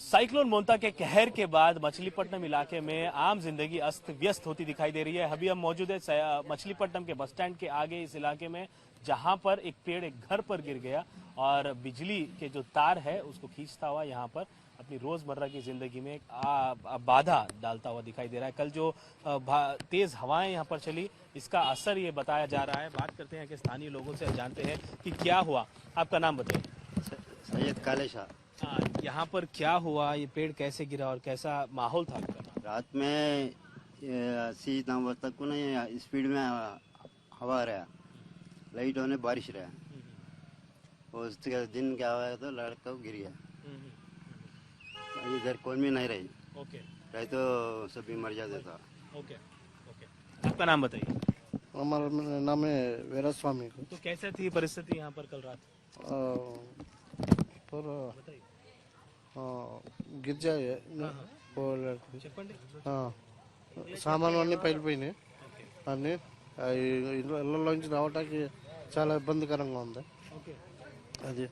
Cyclone मोंता के कहर के बाद मछलीपट्टनम इलाके में आम जिंदगी अस्त व्यस्त होती दिखाई दे रही है। अभी हम मौजूद है मछलीपट्टनम के बस स्टैंड के आगे इस इलाके में, जहां पर एक पेड़ एक घर पर गिर गया और बिजली के जो तार है उसको खींचता हुआ यहां पर अपनी रोजमर्रा की जिंदगी में बाधा डालता हुआ दिखाई दे रहा है। कल जो तेज हवाएं यहां पर चली, इसका असर ये बताया जा रहा है। बात करते हैं कि स्थानीय लोगों से, जानते हैं कि क्या हुआ। आपका नाम बताइए। सैयद काले शाह। यहाँ पर क्या हुआ, ये पेड़ कैसे गिरा और कैसा माहौल था आपका? रात में 80 नंबर तक को नहीं स्पीड में हवा रहा, लाइट होने बारिश रहा, उसके दिन क्या हुआ तो लड़का गिर गया। इधर कोई भी नहीं रही, रही तो सभी मर जाते था। आपका नाम बताइए। हमारा नाम है वीरा स्वामी। तो कैसे थी परिस्थिति यहाँ पर कल रात? గిర్ జాయే సామాన్లు అన్నీ పైలిపోయినాయి. అన్నీ ఇళ్ళలోంచి రావడానికి చాలా ఇబ్బందికరంగా ఉంది. అది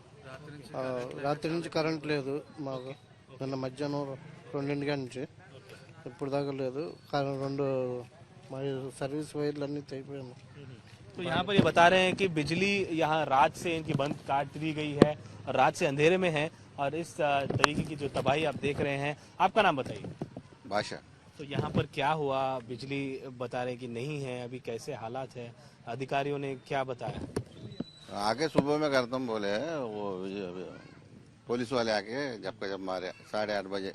రాత్రి నుంచి కరెంట్ లేదు మాకు. నిన్న మధ్యాహ్నం 2 నుంచి ఇప్పుడు దాకా లేదు. రెండు सर्विस वायर अన్నీ తెగిపోయాయి. तो यहाँ पर ये बता रहे हैं कि बिजली यहाँ रात से इनकी बंद काट दी गई है और रात से अंधेरे में है और इस तरीके की जो तबाही आप देख रहे हैं। आपका नाम बताइए। बादशाह। तो यहाँ पर क्या हुआ? बिजली बता रहे हैं कि नहीं है, अभी कैसे हालात है? अधिकारियों ने क्या बताया? आगे सुबह में करता हूँ बोले, वो पुलिस वाले आके जब मारे 8:30 बजे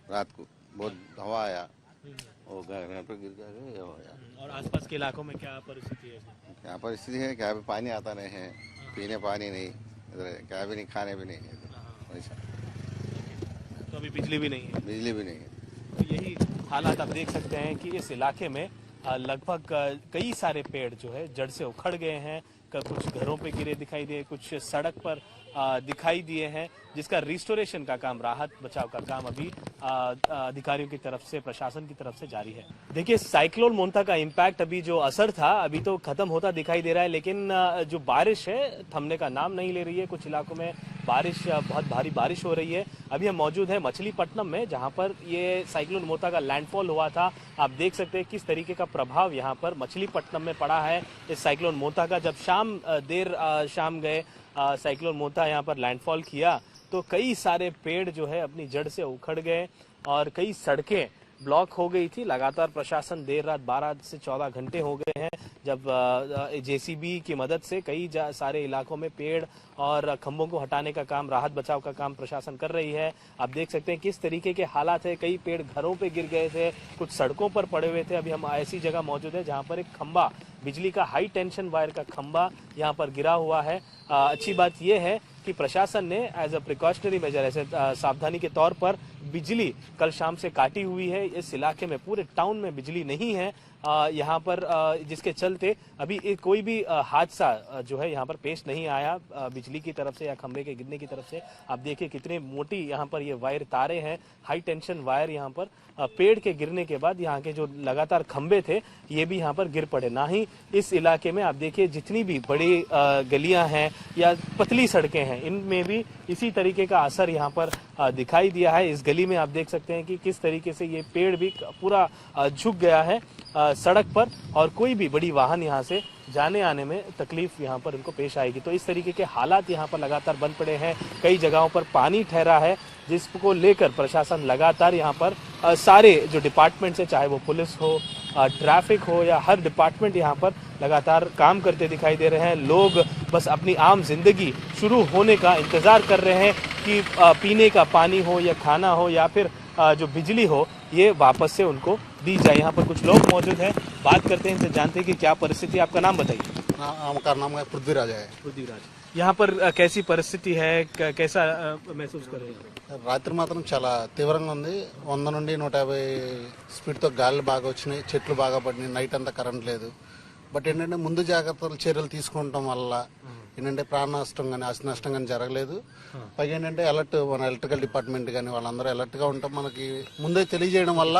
रात को बहुत हवा आया, वो घर पे गिर गया। और आसपास के इलाकों में क्या परिस्थिति है? क्या परिस्थिति है, क्या भी पानी आता नहीं है, पीने पानी नहीं, इधर क्या भी नहीं, खाने भी नहीं है वैसा। तो अभी बिजली भी नहीं है? बिजली भी नहीं है। तो यही हालात आप देख सकते हैं कि इस इलाके में लगभग कई सारे पेड़ जो है जड़ से उखड़ गए हैं। कुछ घरों पे गिरे दिखाई दिए, कुछ सड़क पर दिखाई दिए हैं, जिसका रिस्टोरेशन का काम, राहत बचाव का काम अभी अधिकारियों की तरफ से, प्रशासन की तरफ से जारी है। देखिए, साइक्लोन मोंता का इम्पैक्ट, अभी जो असर था अभी तो खत्म होता दिखाई दे रहा है, लेकिन जो बारिश है थमने का नाम नहीं ले रही है। कुछ इलाकों में बारिश, बहुत भारी बारिश हो रही है। अभी हम मौजूद है मछलीपट्टनम में, जहां पर ये साइक्लोन मोंता का लैंडफॉल हुआ था। आप देख सकते हैं किस तरीके का प्रभाव यहाँ पर मछलीपट्टनम में पड़ा है इस साइक्लोन मोंता का। जब देर शाम गए साइक्लोन मोंता यहाँ पर लैंडफॉल किया तो कई सारे पेड़ जो है अपनी जड़ से उखड़ गए और कई सड़कें ब्लॉक हो गई थी। लगातार प्रशासन देर रात 12 से 14 घंटे हो गए हैं जब जेसीबी की मदद से कई सारे इलाकों में पेड़ और खंभों को हटाने का काम, राहत बचाव का काम प्रशासन कर रही है। आप देख सकते हैं किस तरीके के हालात है। कई पेड़ घरों पे गिर गए थे, कुछ सड़कों पर पड़े हुए थे। अभी हम ऐसी जगह मौजूद है जहां पर एक खंभा, बिजली का हाई टेंशन वायर का खंभा यहाँ पर गिरा हुआ है। अच्छी बात यह है कि प्रशासन ने एज अ प्रिकॉशनरी मेजर, ऐसे सावधानी के तौर पर बिजली कल शाम से काटी हुई है। इस इलाके में, पूरे टाउन में बिजली नहीं है यहाँ पर, जिसके चलते अभी कोई भी हादसा जो है यहाँ पर पेश नहीं आया बिजली की तरफ से या खंभे के गिरने की तरफ से। आप देखिए कितनी मोटी यहाँ पर ये वायर तारे हैं, हाई टेंशन वायर। यहाँ पर पेड़ के गिरने के बाद यहाँ के जो लगातार खंभे थे ये भी यहाँ पर गिर पड़े। ना ही इस इलाके में आप देखिए जितनी भी बड़ी गलियां हैं या पतली सड़कें हैं, इनमें भी इसी तरीके का असर यहाँ पर दिखाई दिया है। इस गली में आप देख सकते हैं कि किस तरीके से ये पेड़ भी पूरा झुक गया है सड़क पर और कोई भी बड़ी वाहन यहाँ से जाने आने में तकलीफ यहाँ पर इनको पेश आएगी। तो इस तरीके के हालात यहाँ पर लगातार बन पड़े हैं। कई जगहों पर पानी ठहरा है, जिसको लेकर प्रशासन लगातार यहाँ पर सारे जो डिपार्टमेंट्स है, चाहे वो पुलिस हो, ट्रैफिक हो या हर डिपार्टमेंट यहाँ पर लगातार काम करते दिखाई दे रहे हैं। लोग बस अपनी आम जिंदगी शुरू होने का इंतजार कर रहे हैं कि पीने का पानी हो या खाना हो या फिर जो बिजली हो, ये वापस से उनको दी जाए। यहाँ पर कुछ लोग मौजूद हैं, बात करते हैं, इनसे जानते हैं कि क्या परिस्थिति। आपका नाम बताइए। हमारा नाम है पृथ्वीराज है। पृथ्वीराज, यहाँ पर कैसी परिस्थिति है, कैसा महसूस कर रहे हैं? రాత్రి మాత్రం చాలా తీవ్రంగా ఉంది. 100 నుండి 150 స్పీడ్తో గాలి బాగా వచ్చినాయి, చెట్లు బాగా పడినాయి, నైట్ అంతా కరెంట్ లేదు. బట్ ఏంటంటే ముందు జాగ్రత్తలు చర్యలు తీసుకుంటాం వల్ల ఏంటంటే ప్రాణ నష్టం కానీ ఆస్తి నష్టం కానీ జరగలేదు. పైగా ఏంటంటే అలర్ట్, మన ఎలక్ట్రికల్ డిపార్ట్మెంట్ కానీ వాళ్ళందరూ అలర్ట్ గా ఉంటాం. మనకి ముందే తెలియజేయడం వల్ల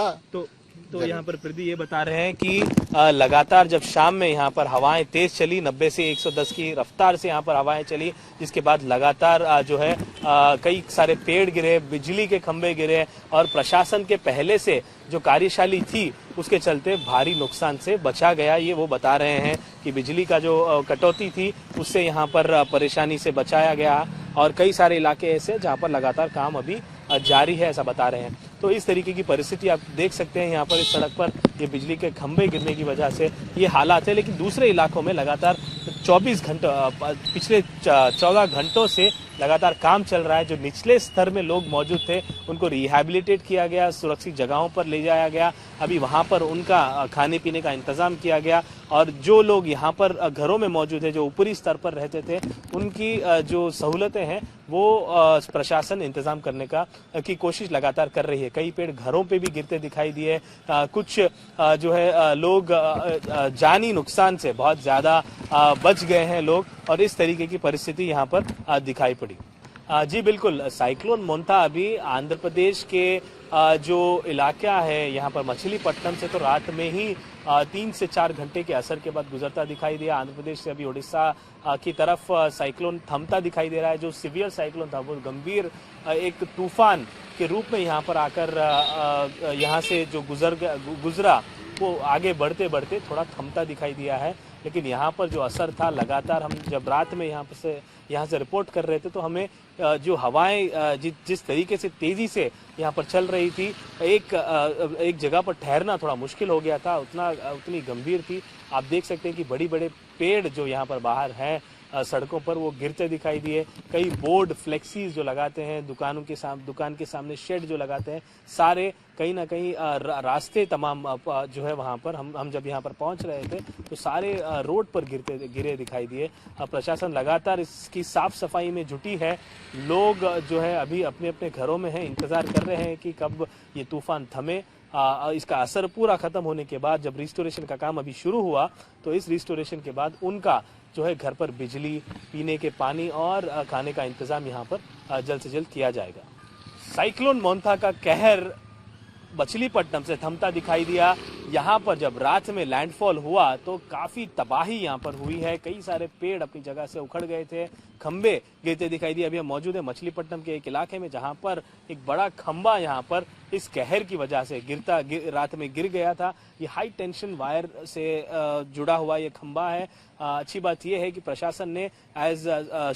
तो यहाँ पर प्रदीप ये बता रहे हैं कि लगातार जब शाम में यहाँ पर हवाएं तेज चली 90 से 110 की रफ्तार से यहाँ पर हवाएं चली, जिसके बाद लगातार जो है कई सारे पेड़ गिरे, बिजली के खंभे गिरे और प्रशासन के पहले से जो कार्यशैली थी उसके चलते भारी नुकसान से बचा गया। ये वो बता रहे हैं कि बिजली का जो कटौती थी उससे यहाँ पर परेशानी से बचाया गया और कई सारे इलाके ऐसे जहाँ पर लगातार काम अभी जारी है, ऐसा बता रहे हैं। तो इस तरीके की परिस्थिति आप देख सकते हैं यहाँ पर इस सड़क पर ये बिजली के खंभे गिरने की वजह से ये हालात है। लेकिन दूसरे इलाकों में लगातार 24 घंटों पिछले 14 घंटों से लगातार काम चल रहा है। जो निचले स्तर में लोग मौजूद थे उनको रिहैबिलिटेट किया गया, सुरक्षित जगहों पर ले जाया गया, अभी वहां पर उनका खाने पीने का इंतजाम किया गया और जो लोग यहाँ पर घरों में मौजूद है, जो ऊपरी स्तर पर रहते थे, उनकी जो सहूलतें हैं वो प्रशासन इंतजाम करने की कोशिश लगातार कर रही है। कई पेड़ घरों पे भी गिरते दिखाई दिए, कुछ जो है लोग जानी नुकसान से बहुत ज्यादा बच गए हैं लोग और इस तरीके की परिस्थिति यहाँ पर दिखाई पड़ी। जी बिल्कुल, साइक्लोन मोंथा अभी आंध्र प्रदेश के जो इलाका है यहाँ पर मछलीपट्टनम से तो रात में ही 3 से 4 घंटे के असर के बाद गुजरता दिखाई दिया। आंध्र प्रदेश से अभी उड़ीसा की तरफ साइक्लोन थमता दिखाई दे रहा है। जो सीवियर साइक्लोन था वो गंभीर एक तूफान के रूप में यहाँ पर आकर यहाँ से जो गुजरा वो आगे बढ़ते बढ़ते थोड़ा थमता दिखाई दिया है। लेकिन यहाँ पर जो असर था, लगातार हम जब रात में यहाँ से रिपोर्ट कर रहे थे तो हमें जो हवाएं जिस तरीके से तेजी से यहाँ पर चल रही थी, एक जगह पर ठहरना थोड़ा मुश्किल हो गया था, उतनी गंभीर थी। आप देख सकते हैं कि बड़ी बड़े पेड़ जो यहाँ पर बाहर हैं सड़कों पर वो गिरते दिखाई दिए। कई बोर्ड फ्लेक्सीज जो लगाते हैं दुकान के सामने शेड जो लगाते हैं, सारे कहीं ना कहीं रास्ते तमाम जो है वहां पर हम जब यहाँ पर पहुंच रहे थे तो सारे रोड पर गिरे दिखाई दिए। प्रशासन लगातार इसकी साफ सफाई में जुटी है। लोग जो है अभी अपने अपने घरों में हैं, इंतजार कर रहे हैं कि कब ये तूफान थमे। इसका असर पूरा खत्म होने के बाद जब रिस्टोरेशन का काम अभी शुरू हुआ तो इस रिस्टोरेशन के बाद उनका जो है घर पर बिजली, पीने के पानी और खाने का इंतजाम यहाँ पर जल्द से जल्द किया जाएगा। साइक्लोन मोंथा का कहर मछलीपट्टनम से थमता दिखाई दिया। यहाँ पर जब रात में लैंडफॉल हुआ तो काफी तबाही यहाँ पर हुई है। कई सारे पेड़ अपनी जगह से उखड़ गए थे, खंबे गिरते दिखाई दिए। अभी हम मौजूद है मछलीपट्टनम के एक इलाके में जहाँ पर एक बड़ा खंबा यहाँ पर इस कहर की वजह से रात में गिर गया था। ये हाई टेंशन वायर से जुड़ा हुआ ये खंबा है। अच्छी बात यह है कि प्रशासन ने एज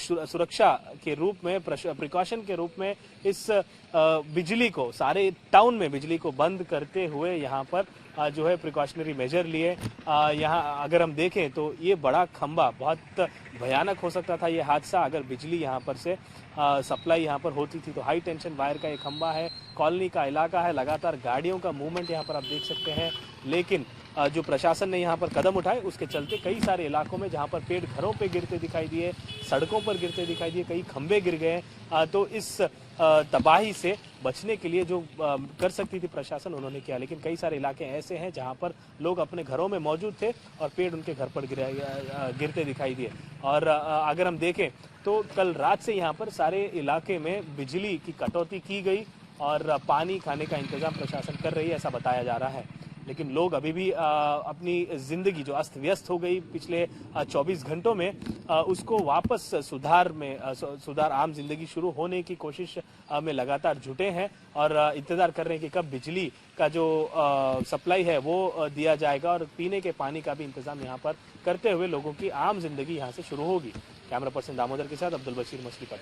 सुरक्षा के रूप में, प्रिकॉशन के रूप में इस बिजली को, सारे टाउन में बिजली को बंद करते हुए यहाँ पर जो है प्रिकॉशनरी मेजर लिए। यहाँ अगर हम देखें तो ये बड़ा खंबा बहुत भयानक हो सकता था ये हादसा अगर बिजली यहाँ पर से सप्लाई यहाँ पर होती थी। तो हाई टेंशन वायर का ये खंबा है, कॉलोनी का इलाका है, लगातार गाड़ियों का मूवमेंट यहाँ पर आप देख सकते हैं। लेकिन जो प्रशासन ने यहाँ पर कदम उठाए उसके चलते कई सारे इलाकों में जहाँ पर पेड़ घरों पे गिरते दिखाई दिए, सड़कों पर गिरते दिखाई दिए, कई खंबे गिर गए। तो इस तबाही से बचने के लिए जो कर सकती थी प्रशासन उन्होंने किया। लेकिन कई सारे इलाके ऐसे हैं जहाँ पर लोग अपने घरों में मौजूद थे और पेड़ उनके घर पर गिरते दिखाई दिए। और अगर हम देखें तो कल रात से यहाँ पर सारे इलाके में बिजली की कटौती की गई और पानी खाने का इंतजाम प्रशासन कर रही है, ऐसा बताया जा रहा है। लेकिन लोग अभी भी अपनी जिंदगी जो अस्त व्यस्त हो गई पिछले 24 घंटों में, उसको वापस सुधार आम जिंदगी शुरू होने की कोशिश में लगातार जुटे हैं और इंतजार कर रहे हैं कि कब बिजली का जो सप्लाई है वो दिया जाएगा और पीने के पानी का भी इंतजाम यहाँ पर करते हुए लोगों की आम जिंदगी यहाँ से शुरू होगी। कैमरा पर्सन दामोदर के साथ अब्दुल बशीर, मछलीपट्टनम।